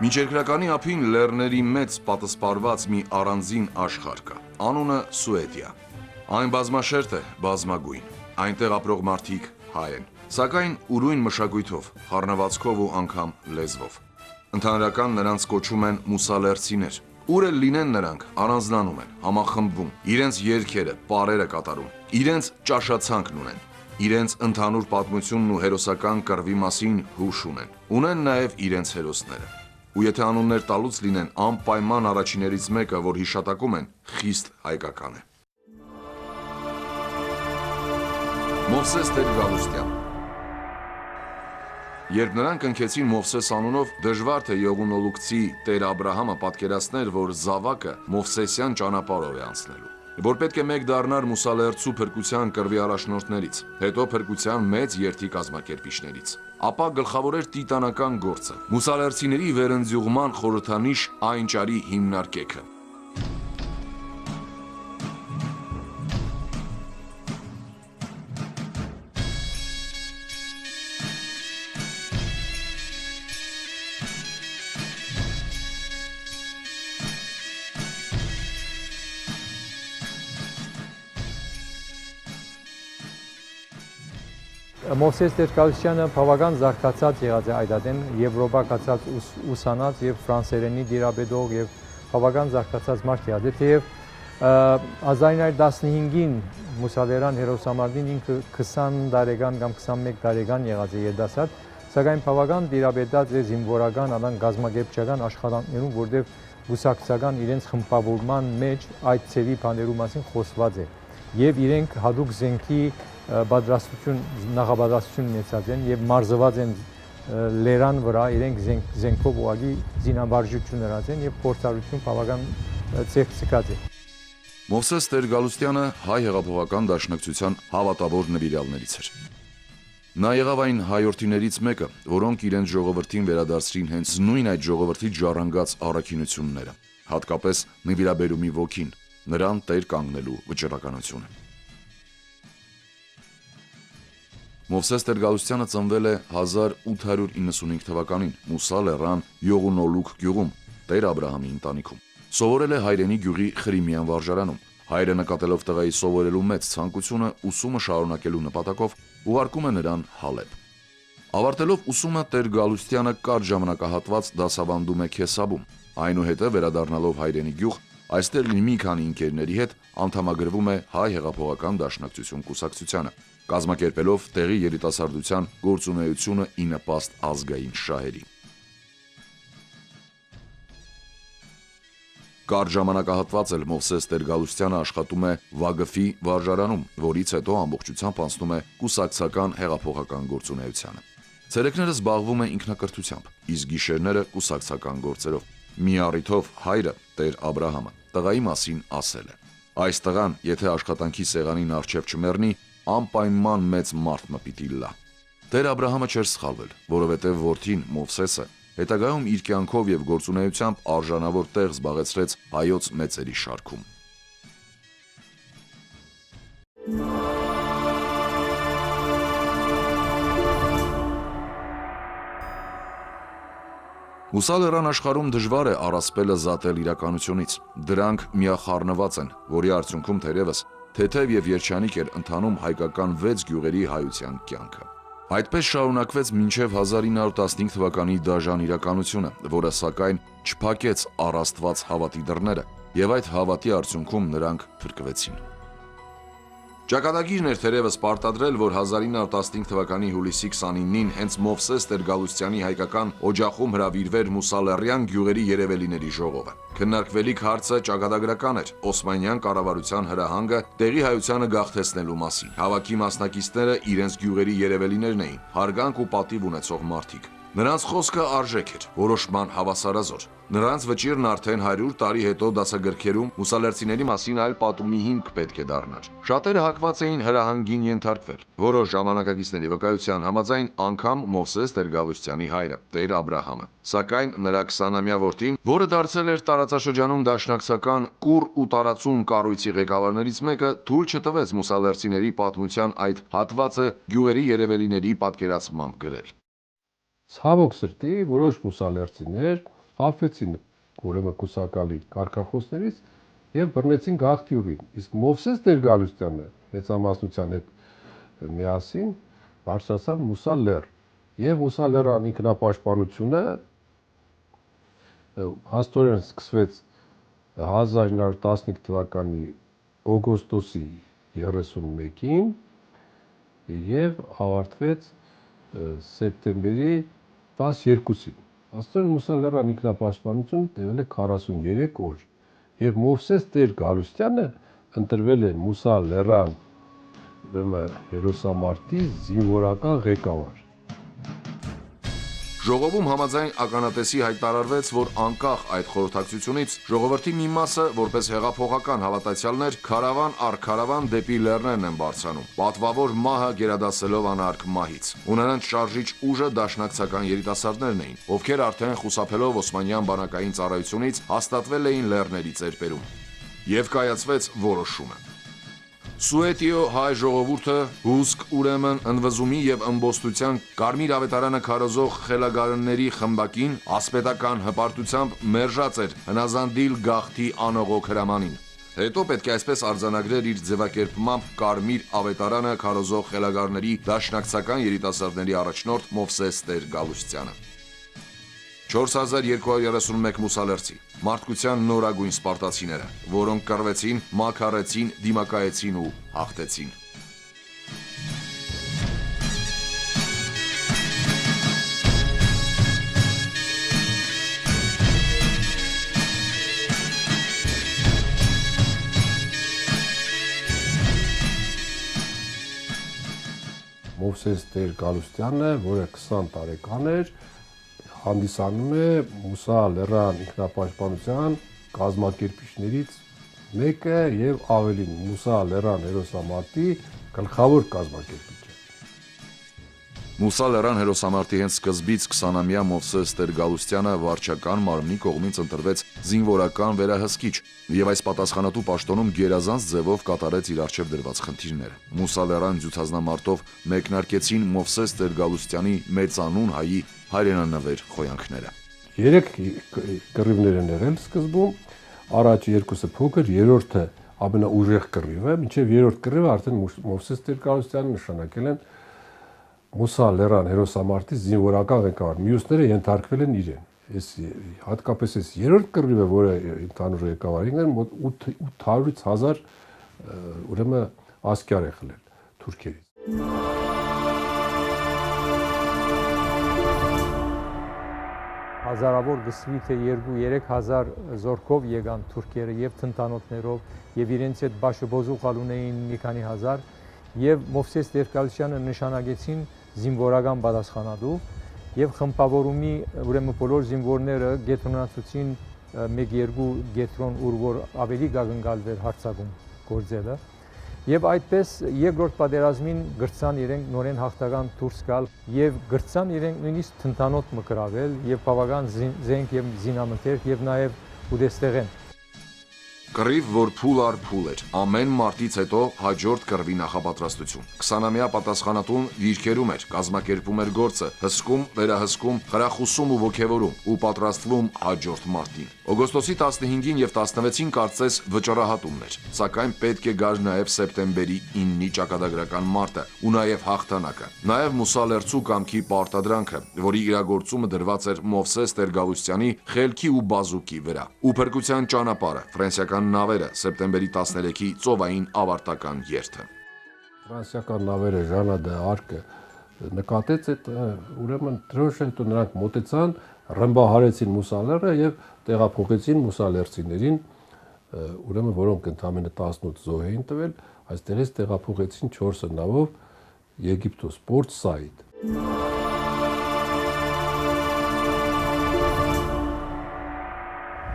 Միջերկրականի ափին լեռների մեծ պատսպարված մի առանձին աշխարհ կա։ Անունը Սուեդիա։ Այն բազմաշերտ է, բազմագույն։ Այնտեղ ապրող մարդիկ հայ են, սակայն ուրույն մշակույթով, խառնվածքով ու անգամ լեզվով։ Ընդհանրական նրանց կոչում են մուսալերցիներ։ Ուր էլ լինեն նրանք, առանձնանում են, համախմբվում, իրենց երգերը, պարերը կատարում, իրենց ճաշացանկն ունեն, իրենց ընդհանուր պատմությունն ու հերոսական կռվի մասին հուշ ունեն։ Ունեն նաև իրենց հերոսները։ Ու եթե անուններ տալուց լինեն, անպայման առաջիներից մեկը, որ հիշատակում են, խիստ հայկական է։ Մովսես Տեր Գալուստյան։ Երբ նրանք ընկեցին Մովսես անունով, դժվար թե յողունոլուկցի Տեր Աբրահամը պատկերացներ, որ զավակը Մովսեսյան ճանապարհով է անցնելու, որ պետք է մեկ դառնար մուսալերցու փրկության կռվի առաջնորդներից, հետո փրկության մեծ երթի կազմակերպիչներից։ Ապա գլխավոր էր տիտանական գործը՝ մուսալերցիների վերընձյուղման խորհրդանիշ այն ճարի հիմնարկեքը։ Մովսես Տեր Գալուստյանը բավական զարգացած եղած է այդ ադեն եվրոպակացած ուսանած եւ ֆրանսերենի դիրաբեդող եւ բավական զարգացած մարդ եղած է, թեև 1915-ին մուսալերան հերոսամարտին ինքը 20 տարեկան կամ 21 տարեկան եղած է երդասարդ, սակայն բավական դիրաբեդած է զինվորական ադան գազագերբչական աշխատանքներում, որտեղ գուսակցական իրենց խմբավորման մեջ այդ ծևի բաներու մասին խոսված է եւ իրենք հadouk զենքի նախապատրաստություն ունեցած են եւ մարզված են լերան վրա իրենք զենքով ուղղակի զինավարժություն հրած են եւ փորձառություն բավական ցեղծկած է։ Մովսես Տեր Գալուստյանը հայ հեղափոխական դաշնակցության հավատավոր նվիրյալներից էր։ Նա եղավ այն հայորդիներից մեկը, որոնք իրենց ժողովրդին վերադարձրին հենց նույն այդ ժողովրդի ժառանգած առաքինությունները, հատկապես նվիրաբերումի ոգին, նրան տեր կանգնելու վճռականությունը։ Մովսես Տեր Գալուստյանը ծնվել է 1895 թվականին Մուսա լեռան Յողունոլուկ գյուղում, Տեր Աբրահամի ընտանիքում։ Սովորել է հայրենի գյուղի Խրիմյան վարժարանում։ Հայրը նկատելով տղայի սովորելու մեծ ցանկությունը, ուսումը շարունակելու նպատակով ուղարկում է նրան Հալեբ։ Ավարտելով ուսումը Տեր Գալուստյանը կարճ ժամանակահատված դասավանդում է Քեսաբում, այնուհետև վերադառնալով հայրենի գյուղ, այստեղ մի քանի ընկերների հետ անդամագրվում է Հայ հեղափոխական դաշնակցություն կուսակցությանը, կազմակերպելով տեղի երիտասարդության գործունեությունը ի նպաստ ազգային շահերի։ Կարճ ժամանակահատված էլ Մովսես Տեր Գալուստյանը աշխատում է Վագֆի վարժարանում, որից հետո ամբողջությամբ անցնում է կուսակցական հեղափոխական գործունեությանը։ Ցերեկները զբաղվում է ինքնակրթությամբ, իսկ գիշերները կուսակցական գործերով։ Մի առիթով հայրը Տեր Աբրահամը տղայի մասին ասել է. «Այս տղան, եթե աշխատանքի սեղանին առջև չմեռնի, անպայման մեծ մարդ մը պիտի լա»։ Տեր Աբրահամը չէր սխալվել, որովհետև որդին Մովսեսը հետագայում իր կյանքով եւ գործունեությամբ արժանավոր տեղ զբաղեցրեց հայոց մեծերի շարքում։ Մուսալերան աշխարհում դժվար է առասպելը զատել իրականությունից։ Դրանք միախառնված են, որի արդյունքում թերևս թեթև եւ երջանիկ էր ընթանում հայկական 6 գյուղերի հայության կյանքը։ Այդպես շարունակվեց մինչև 1915 թվականի դաժան իրականությունը, որը սակայն չփակեց առաստված հավատի դռները, եւ այդ հավատի արդյունքում նրանք փրկվեցին։ Ճակատագիրն էր թերևս պարտադրել, որ 1915 թվականի հուլիսի 29-ին հենց Մովսես Տեր Գալուստյանի հայկական օջախում հրավիրվեր մուսալերյան գյուղերի երևելիների ժողովը։ Քննարկվելիք հարցը ճակատագրական էր՝ Օսմանյան կառավարության հրահանգը տեղի հայությանը գաղթեցնելու մասին։ Հավաքի մասնակիցները իրենց գյուղերի երևելիներն էին, հարգանք ու պատիվ ունեցող մարդիկ։ Նրանց խոսքը արժեք էր, որոշման հավասարազոր։ Նրանց վճիրն արդեն 100 տարի հետո դասագրքերում մուսալերցիների մասին այլ պատումի հիմք պետք է դառնար։ Շատերը հակված էին հրահանգին ենթարկվել։ Որոշ ժամանակակիցների վկայության համաձայն անգամ Մովսես Տեր Գալուստյանի հայրը, Տեր Աբրահամը, սակայն նրա 20-ամյա որդին, որը դարձել էր տարածաշրջանում դաշնակցական կուռ ու տարածուն կառույցի ղեկավարներից մեկը, թույլ չտվեց մուսալերցիների պատմության այդ հատվածը գյուղերի երևելիների պատկերացմամբ գրել։ Ցավոք սրտի որոշ մուսալերցիներ խաբվեցին ուրեմն կուսակալի կարգախոսներից եւ բռնեցին գաղթյուրին։ Իսկ Մովսես Տեր-Գալստյանը մեծամասնության հետ միասին բարձրացավ Մուսա լեռ եւ Մուսա լեռան ինքնապաշտպանությունը հաստորեն սկսվեց 1915 թվականի օգոստոսի 31-ին եւ ավարտվեց սեպտեմբերի 12-ին։ Աստորեն Մուսա լեռան ինքնապաշտպանությունը տևել է 43 օր եւ Մովսես Տեր-Գալստյանը ընտրվել է Մուսա լեռան հերոսամարտի զինվորական ղեկավար։ Ժողովում համաձայն ականատեսի հայտարարվեց, որ անկախ այդ խորհրդակցությունից ժողովրդի մի մասը, որպես հեղափոխական հավատացյալներ, քարավան առ քարավան դեպի լեռներն են բարձրանում, պատվավոր մահը գերադասելով անարգ մահից։ Ունենանց շարժիչ ուժը դաշնակցական երիտասարդներն էին, ովքեր արդեն խուսափելով օսմանյան բանակային ծառայությունից հաստատվել էին լեռների ծերպերում։ Եվ կայացվեց որոշումը։ Սուետիո հայ ժողովուրդը հուսք ուրեմն ընդվզումի եւ ըմբոստության կարմիր ավետարանը քարոզող խելագարների խմբակին ասպետական հպարտությամբ մերժած էր հնազանդիլ գաղթի անողոք հրամանին։ Հետո պետք է այսպես արձանագրեր իր ձևակերպմամբ կարմիր ավետարանը քարոզող խելագարների դաշնակցական երիտասարդների առաջնորդ Մովսես Տեր-Գալստյանը։ 4231 մուսալերցի, մարդկության նորագույն սպարտացիները, որոնք կռվեցին, մաքարեցին, դիմակայեցին ու հաղթեցին։ Մովսես Տեր-Գալստյանը, որը 20 տարեկան էր, հանդիսանում է Մուսա լեռան ինքնապաշտպանության կազմակերպիչներից մեկը եւ ավելին Մուսա լեռան հերոսամարտի գլխավոր կազմակերպիչը։ Մուսա լեռան հերոսամարտի հենց սկզբից 20-ամյա Մովսես Տեր-Գալստյանը վարչական մարմնի կողմից ընտրվեց զինվորական վերահսկիչ եւ այս պատասխանատու պաշտոնում գերազանց ձևով կատարեց իր առջև դրված խնդիրները։ Մուսա լեռան ձյութազնամարտով մեկնարկեցին Մովսես Տեր-Գալստյանի մեծանուն հայի հայրենանվեր խոյանքները։ 3 կռիվներ են եղել սկզբում, առաջ երկուսը փոքր, երրորդը ամենաուժեղ կռիվը, մինչև երրորդ կռիվը արդեն Մովսես Տեր-Գալստյանը նշանակել են Մուսա լեռան հերոսամարտի զինվորական ղեկավար, մյուսները ենթարկվել են իրեն։ Այս հատկապես այս երրորդ կռիվը, որը ընդհանուր ղեկավարին են, մոտ 800-ից 1000 ուրեմն ասկյար է խլել թուրքերից։ Հազարավոր գսվի թե 2-3 հազար զորքով եկան թուրքերը եւ թնտանոթներով եւ իրենց հետ բաշբոզուղալ ունեին մի քանի հազար եւ Մովսես Տեր-Գալստյանը նշանակեցին զինվորական պատասխանատու եւ խմբավորումի ուրեմն բոլոր զինվորները գետրոնացուցին 1-2 գետրոն ուր որ ավելի գագնգալվեր հարձակում գործելը եւ այդպես երկրորդ պատերազմին գրցան իրենք նորեն հաղթական դուրս գալ եւ գրցան իրենք նույնիսկ թնտանոթ մկրավել եւ բավական զենք եւ զինամթերք եւ նաեւ ուդեստեղեն։ Կռիվ, որ փուլ առ փուլ էր, ամեն մարտից հետո հաջորդ կռվի նախապատրաստություն։ 20-ամյա պատասխանատուն դիրքերում էր, կազմակերպում էր գործը, հսկում, վերահսկում, խրախուսում ու ոգևորում ու պատրաստվում հաջորդ մարտին։ Օգոստոսի 15-ին եւ 16-ին կարծես վճռահատումն էր, սակայն պետք է գար նաեւ սեպտեմբերի 9-ի ճակատագրական մարտը ու նաեւ հաղթանակը։ Նաեւ Մուսա լեռցու կամքի պարտադրանքը, որի իրագործումը դրված էր Մովսես Տեր-Գալստյանի խելքի ու բազուկի վրա։ Ու փրկության ճանապարհը, ֆրանսիական նավերը, սեպտեմբերի 13-ի ծովային ավարտական երթը։ Ֆրանսիական նավերը Ժանա դե Արկը նկատեց այդ ուրեմն դրոշը, հետո նրանք մոտեցան, ռմբահարեցին Մուսա լեռը եւ տեղափոխեցին Մուսա լեռցիներին, ուրեմն որոնք ընդամենը 18 զոհ էին տվել, այստեղից տեղափոխեցին 4 նավով Եգիպտոս, Պորտ Սաիդ։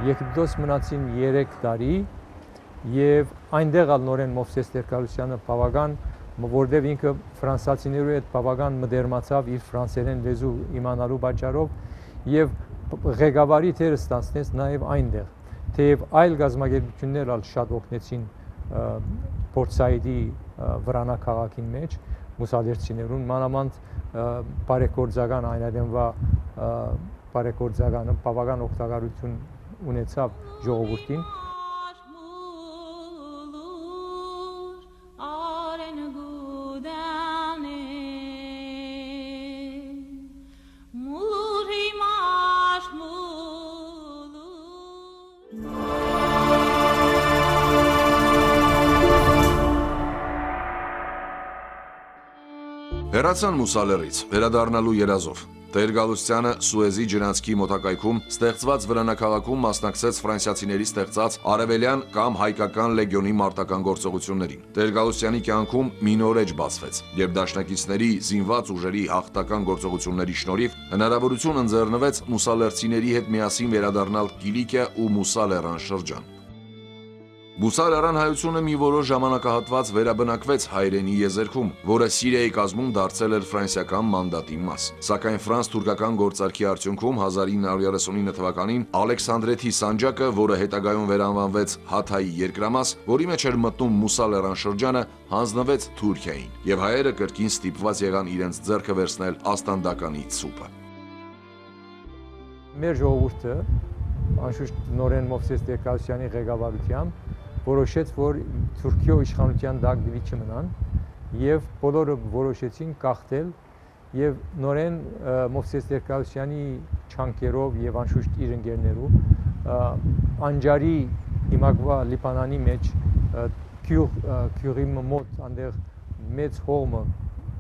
Եգիպտոս մնացին 3 տարի եւ այնտեղ ալ նորեն Մովսես Տեր-Գալստյանը բավական, որտեղ ինքը ֆրանսիացիներու հետ բավական մդերմացավ իր ֆրանսերեն լեզու իմանալու պատճառով եւ ղեկավարի թերը ստացնեց նաեւ այնտեղ, թեև այլ գազམ་ագերբություններ ալ շատ օգնեցին Պորտ Սաիդի վրանա քաղաքին մեջ մուսալերցիներուն, մանավանդ բարեգործական այնադենվա բարեգործականը բավական օգտակարություն ունեցավ ժողովրդին։ Հեռացան Մուսալերից, վերադառնալու երազով։ Տեր Գալուստյանը Սուեզի ջրանցքի մոտակայքում ստեղծված վրանաքաղաքում մասնակցեց ֆրանսիացիների ստեղծած արևելյան կամ հայկական լեգիոնի մարտական գործողություններին։ Տեր Գալուստյանի կյանքում մի նոր էջ բացվեց, երբ դաշնակիցների զինված ուժերի հաղթական գործողությունների շնորհիվ հնարավորություն ընձեռնվեց մուսալերցիների հետ միասին վերադառնալ Կիլիկիա ու Մուսալերան շրջան։ Մուսալերան հայությունը մի որոշ ժամանակահատված վերաբնակվեց հայրենի եզերքում, որը Սիրիայի կազմում դարձել էր ֆրանսիական մանդատի մաս։ Սակայն ֆրանս-թուրքական գործարքի արդյունքում 1939 թվականին Ալեքսանդրեթի սանջակը, որը հետագայում վերանվանվեց Հաթայի երկրամաս, որի մեջ էր մտնում Մուսալերան շրջանը, հանձնվեց Թուրքիային, եւ հայերը կրկին ստիպված եղան իրենց ձեռքը վերցնել Աստանդականի ցուպը։ Մեր ժողովուրդը, անշուշտ նորեն Մովսես Տեր-Գալուստյանի ղեկավարությամբ որոշեց, որ Թուրքիո իշխանության տակ չմնան եւ բոլորը որոշեցին կախտել եւ նորեն Մովսես Տեր-Գալուստյանի չանկերով եւ անշուշտ իր ընկերներով Անջարի հիմակվա Լիբանանի մեջ Քյուրի մոտ այնտեղ մեծ հողմը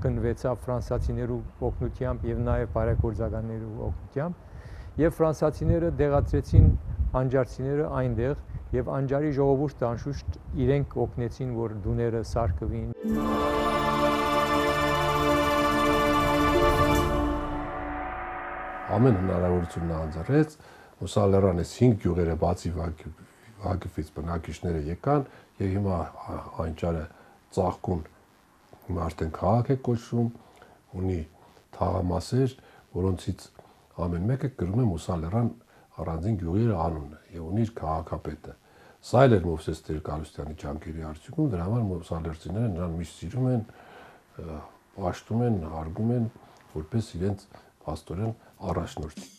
կնվեցավ ֆրանսիացիներու օգնությամբ եւ նաեւ բարեգործականներու օգնությամբ եւ ֆրանսիացիները դեղացրեցին անջարցիները այնտեղ եւ Անջարի ժողովուրդը անշուշտ իրենք օգնեցին, որ դուները սարքվին։ Ամեն հնարավորությունն անձեռեց, Մուսալերանի 5 գյուղերը բացի Վագիֆից բնակիչները եկան եւ հիմա Անջարը ծաղկուն հիմա արդեն քաղաք է կոչվում, ունի թաղամասեր, որոնցից ամեն մեկը կրում է Մուսալերան առանձին գյուղի անունը եւ ունի իր քաղաքապետը։ Սա էլ էր Մովսես Տեր-Գալուստյանի ջանքերի արդյունքում, դրա համար մուսալերցիները նրան միշտ սիրում են, պաշտում են, հարգում են, որպես իրենց փաստորեն առաջնորդ։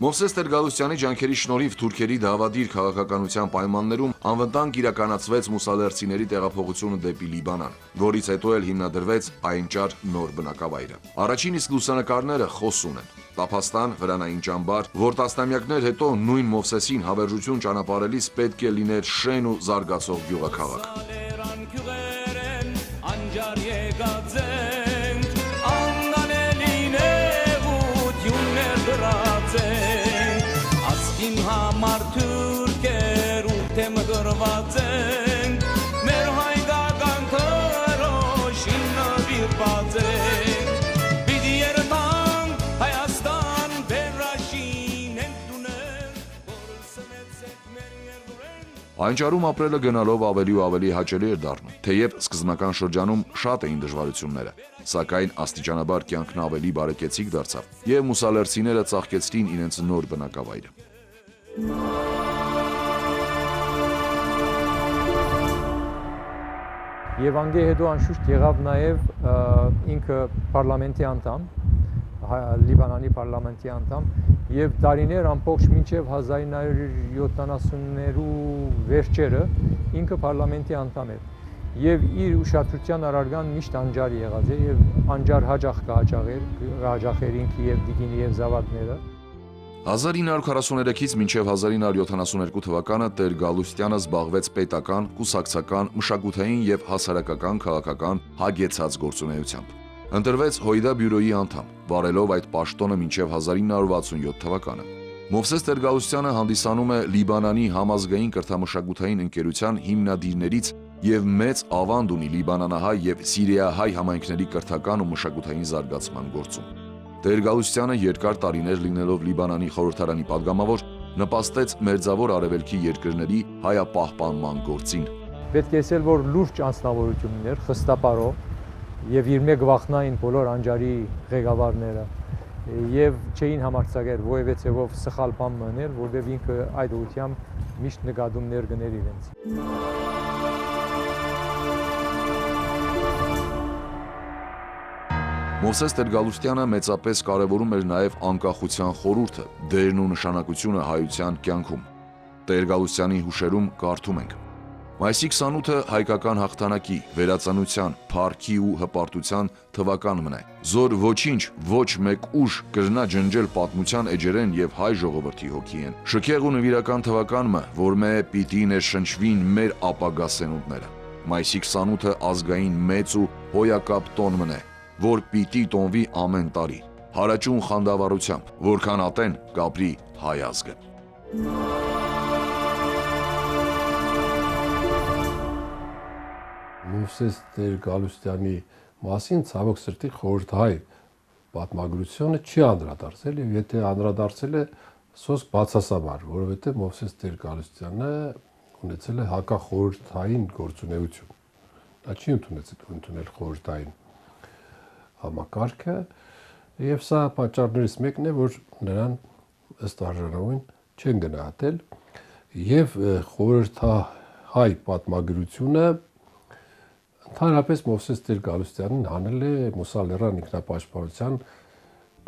Մովսես Տեր-Գալուստյանի ջանքերի շնորհիվ թուրքերի դավադիր քաղաքականության պայմաններում անվտանգ իրականացվեց մուսալերցիների տեղափոխությունը դեպի Լիբանան, որից հետո էլ հիմնադրվեց Այնջար նոր բնակավայրը։ Առաջին իսկ լուսանկարները խոսուն են։ Տափաստան, հրանային ճամբար, որ տասնամյակներ հետո նույն Մովսեսին հավերժություն ճանապարհելիս պետք է լիներ շեն ու զարգացող գյուղաքաղաք։ Այնջարում ապրելը գնալով ավելի ու ավելի հաճելի էր դառնում, թեև սկզբնական շրջանում շատ էին դժվարությունները, սակայն աստիճանաբար կյանքն ավելի բարեկեցիկ դարձավ, եւ մուսալերցիները ծաղկեցրին իրենց նոր բնակավայրը։ Եվ անգե հետո անշուշտ եղավ նաև ինքը պարլամենտի անդամ, Լիբանանի պարլամենտի անդամ, եւ տարիներ ամբողջ մինչեւ 1970-ներու վերջերը ինքը պարլամենտի անդամ էր եւ իր ուշադրության առարգան միշտ Անջար եղած է եւ Անջար հաջող կհաջախեր ինքը եւ Դիգինի եւ Զավակները։ 1943-ից մինչև 1972 թվականը Տեր Գալուստյանը զբաղվեց պետական, կուսակցական, մշակութային եւ հասարակական քաղաքական հագեցած գործունեությամբ։ Ընտրվեց Հոյդա բյուրոյի անդամ, վարելով այդ պաշտոնը մինչև 1967 թվականը։ Մովսես Տեր-Գալուստյանը հանդիսանում է Լիբանանի համազգային կրթամշակութային ընկերության հիմնադիրներից եւ մեծ ավանդ ունի լիբանանահայ եւ սիրիահայ համայնքների կրթական ու մշակութային զարգացման գործում։ Տեր-Գալուստյանը երկար տարիներ լինելով Լիբանանի խորհրդարանի падգամավոր, նպաստեց Մերձավոր Արևելքի երկրների հայապահպանման գործին։ Պետք է ասել, որ լուրջ անձնավորություն ուներ, խստապարով եւ իր մեկ վախնային բոլոր Անջարի ղեկավարները եւ չէին համարձակեր որևէ ցեվով սխալ բան մնել, որովհետեւ ինքը այդ ուղղությամբ միշտ նկատումներ գներ իրենց։ Մովսես Տեր-Գալուստյանը մեծապես կարևորում էր նաև անկախության խորհուրդը, դերն ու նշանակությունը հայության կյանքում։ Տեր-Գալուստյանի հուշերում կարդում ենք. Մայիսի 28-ը հայկական հաղթանակի, վերածնության, փառքի ու հպարտության թվականն է։ Զոր ոչինչ, ոչ մեկ ուժ կրնա ջնջել պատմության էջերեն եւ հայ ժողովրդի հոգիեն։ Շքեղ ու նվիրական թվականն, որ մե պիտի ներշնչվին մեր ապագա սենունդները։ Մայիսի 28-ը ազգային մեծ ու հոյակապ տոնն է, որ պիտի տոնվի ամեն տարի, հարաճուն խանդավառությամբ, որքան ատեն կապրի հայ ազգը։ Մովսես Տեր-Գալուստյանի մասին ցավոք սրտի խորհրդահայ պատմագրությունը չի անդրադարձել եւ եթե անդրադարձել է սոսկ բացասաբար, որովհետեւ Մովսես Տեր-Գալուստյանը ունեցել է հակախորհրդային գործունեություն։ Նա չի ընդունել խորհրդային համակարգը եւ սա պատճառներից մեկն է, որ նրան ըստ արժանավորին չեն գնահատել եւ խորհրդահայ պատմագրությունը Ընդհանրապես Մովսես Տեր-Գալուստյանին հանել է Մուսալերան ինքնապաշտպանության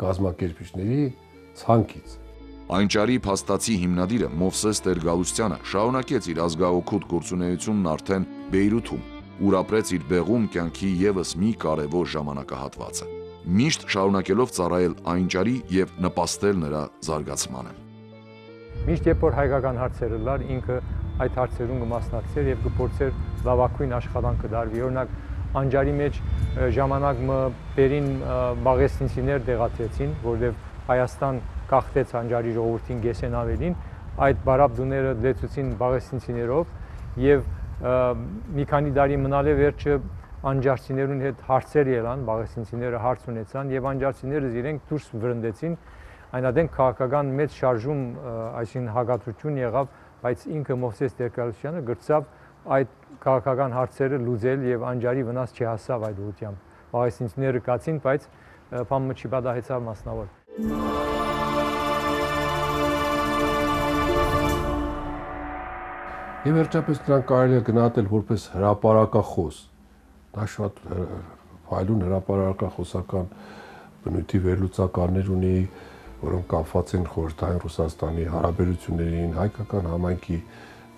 կազմակերպիչների ցանկից։ Այնճարի փաստացի հիմնադիրը Մովսես Տեր-Գալուստյանը շարունակեց իր ազգաօգուտ գործունեությունն արդեն Բեյրութում, ուր ապրեց իր բեղում կյանքի եւս մի կարևոր ժամանակահատվածը, միշտ շարունակելով ծառայել Այնճարի եւ նպաստել նրա զարգացմանը։ Միշտ երբ որ հայկական հարցերը լար, ինքը այդ հարցերուն կմասնակցեր եւ կփորձեր լավագույն աշխատանքը դարվի։ Օրինակ Անջարի մեջ ժամանակ մը բերին բաղեստինցիներ դեղացեցին, որովհետեւ Հայաստան կախտեց Անջարի ժողովրդին գեսեն ավելին, այդ բարաբդուները դեցուցին բաղեստինցիներով եւ մի քանի տարի մնալ է վերջը անջարցիներուն հետ հարցեր ելան, բաղեստինցիները հարց ունեցան եւ անջարցիները իրենք դուրս վրընդեցին, այնադեն քաղաքական մեծ շարժում, այսին հագատրություն եղավ, բայց ինքը Մովսես Տեր-Գալուստյանը գրծավ այդ քաղաքական հարցերը լուծել եւ Անջարի վնաս չհասավ այդ ուղղությամբ։ Բաղեստինցիները կացին, բայց բամը չի պատահեցավ մասնավոր։ Եվ վերջապես նրան կարելի է գնահատել որպես հրապարակախոս։ Նա շատ փայլուն հրապարակախոսական բնույթի վերլուծականներ ունի, որոնք կապված են խորհրդային Ռուսաստանի հարաբերություններին, հայկական համայնքի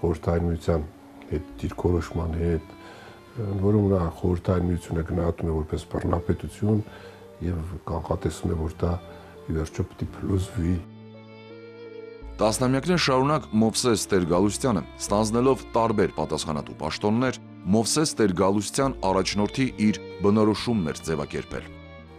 խորհրդային միության հետ դիրքորոշման հետ, որում նա խորհրդային միությունը գնահատում է որպես բռնապետություն եւ կանխատեսում է, որ դա ի վերջո պիտի փլուզվի։ Տասնամյակներ շարունակ Մովսես Տեր-Գալուստյանը, ստանձնելով տարբեր պատասխանատու պաշտոններ, Մովսես Տեր-Գալուստյան առաջնորդի իր բնորոշումն էր ձևակերպել։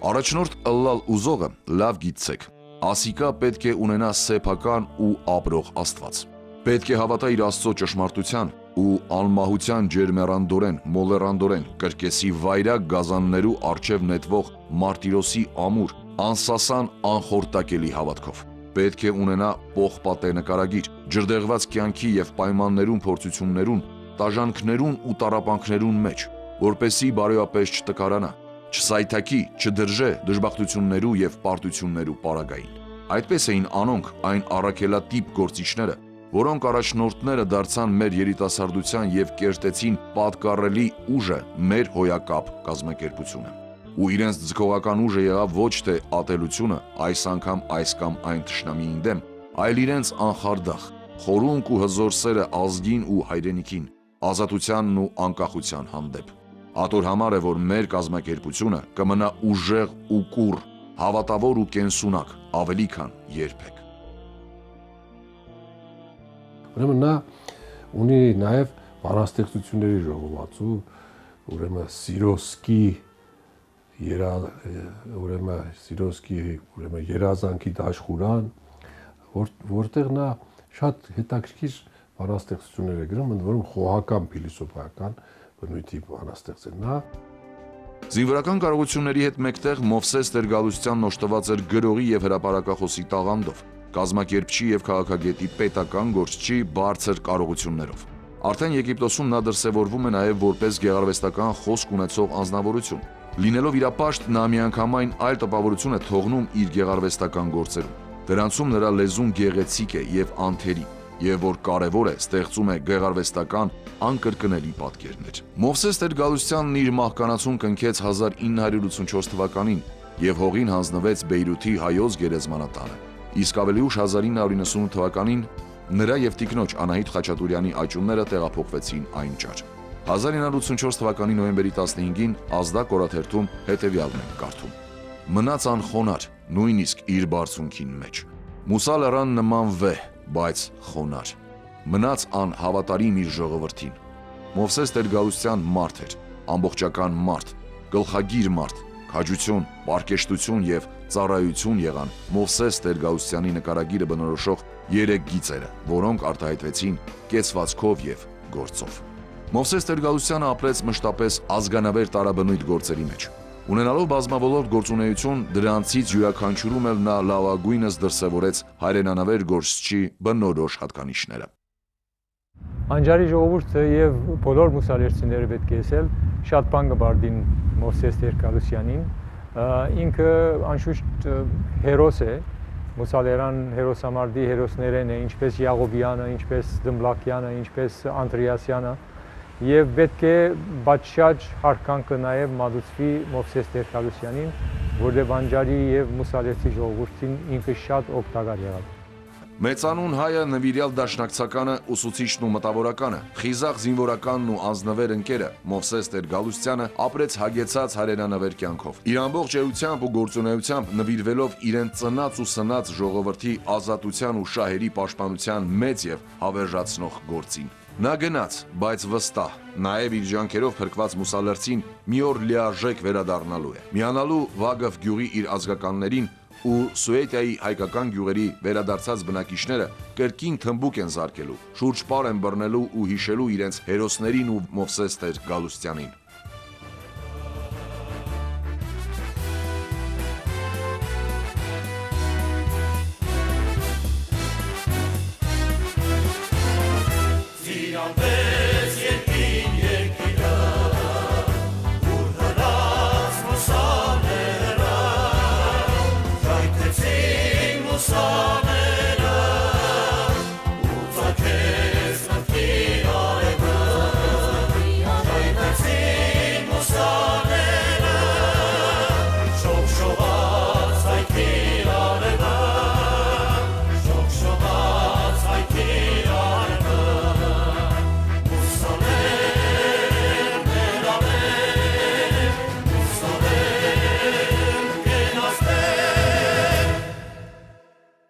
Առաջնորդ ըլլալ ուզողը լավ գիտցեք, ասիկա պետք է ունենա սեփական ու ապրող Աստված։ Պետք է հավատա իր Աստծո ճշմարտության ու անմահության ջերմեռանդորեն, մոլեռանդորեն, կրկեսի վայրակ գազաններու առջև նետվող Մարտիրոսի ամուր, անսասան անխորտակելի հավատքով։ Պետք է ունենա պողպատե նկարագիր, ջրդեղված կյանքի եւ պայմաններուն փորձություններուն, տաժանքներուն ու տառապանքներուն մեջ, որպեսի բարոյապես չտկարանա, չսայթակի, չդրժե դժբախտություններու եւ պարտություններու պարագային։ Այդպես էին անոնք այն առաքելատիպ գործիչները, որոնք առաջնորդները դարձան մեր երիտասարդության եւ կերտեցին պատկառելի ուժը մեր հոյակապ կազմակերպությունը։ Ու իրենց ձգողական ուժը եղավ ոչ թե ատելությունը, այս անգամ այս կամ այն թշնամիին դեմ, այլ իրենց անխարդախ, խորունկ ու հզոր սերը ազգին ու հայրենիքին, ազատությանն ու անկախության հանդեպ։ Ատոր համար է, որ մեր կազմակերպությունը կմնա ուժեղ ու կուռ, հավատավոր ու կենսունակ, ավելի քան երբեք։ Ուրեմն նա ունի նաև բանաստեղծությունների ժողովածու, ուրեմն Սիրոսկի երազանքի դաշխուրան, որտեղ նա շատ հետաքրքիր բանաստեղծություններ է գրում, ընդ որում խոհական փիլիսոփայական բնույթի բանաստեղծ է նա։ Զինվորական կարողությունների հետ մեկտեղ Մովսես Տեր-Գալուստյանն օժտված էր գրողի եւ հրապարակախոսի տաղանդով, կազմակերպչի եւ քաղաքագետի պետական գործչի բարձր կարողություններով։ Արդեն Եգիպտոսում նա դրսևորվում է նաեւ որպես գեղարվեստական խոսք ունեցող անձնավորություն։ Լինելով իրապաշտ, նա միանգամայն այլ տպավորություն է թողնում իր գեղարվեստական գործերում։ Դրանցում նրա լեզուն գեղեցիկ է եւ անթերի, եւ որ կարեւոր է, ստեղծում է գեղարվեստական անկրկնելի պատկերներ։ Մովսես Տեր-Գալուստյանն իր մահկանացուն կնքեց 1984 թվականին, եւ հողին հանձնվեց Բեյրութի հայոց գերեզմանատանը։ Իսկ ավելի ուշ 1998 թվականին նրա եւ տիկնոջ Անահիտ Խաչատուրյանի աճումները տեղափոխվեցին այնջար։ 1984 թվականի նոյեմբերի 15-ին Ազդակ օրաթերթում հետևյալն ենք կարդում. «Մնաց անխոնար, նույնիսկ իր բարձունքին մեջ։ Մուսա լեռան նման վեհ, բայց խոնար։ Մնաց անհավատարիմ իր ժողովրդին։ Մովսես Տեր-Գալստյան մարդ էր, ամբողջական մարդ, գլխագիր մարդ, քաջություն, պարկեշտություն եւ ծառայություն եղան Մովսես Տեր-Գալստյանի նկարագիրը բնորոշող 3 գիծերը, որոնք արտահայտվեցին կեցվածքով եւ գործով։ Մովսես Տեր-Գալստյանը ապրեց մշտապես ազգանավեր տարաբնույթ գործերի մեջ։ Ունենալով բազմավոլորտ գործունեություն, դրանցից յուրաքանչյուրում էլ նա լավագույնս դրսևորեց հայրենանավեր գործչի բնորոշ հատկանիշները։ Անջարի ժողովուրդը եւ բոլոր մուսալերցիները պետք է ասել շատ բան կբարդին Մովսես Տեր-Գալստյանին, ինքը անշուշտ հերոս է, մուսալերան հերոսամարտի հերոսներն է, ինչպես Յաղոբյանը, ինչպես Դմբլակյանը, ինչպես Անդրեասյանը, եւ պետք է բաճաշ հարկանքը նաեւ մատուցվի Մովսես Տեր-Գալստյանին, որտեղ անջարի եւ մուսալերցի ժողովրդին ինքը շատ օգտակար եղավ։ Մեծանուն հայը նվիրյալ դաշնակցականը, ուսուցիչն ու մտավորականը, խիզախ զինվորականն ու անձնվեր ընկերը Մովսես Տեր-Գալստյանը ապրեց հագեցած հայրենանվեր կյանքով։ Իր ամբողջ էությամբ ու գործունեությամբ նվիրվելով իրեն ծնած ու սնած ժողովրդի ազատության ու շահերի պաշտպանության մեծ եւ հավերժացնող գործին։ Նա գնաց, բայց վստահ, նաև իր ջանքերով փրկված մուսալերցին մի օր լիարժեք վերադառնալու է։ Միանալու Վագաֆ գյուղի իր ազգականներին ու Սուեդիայի հայկական գյուղերի վերադարձած բնակիչները կրկին թմբուկ են զարկելու, շուրջ պար են բռնելու ու հիշելու իրենց հերոսներին ու Մովսես Տեր-Գալստյանին։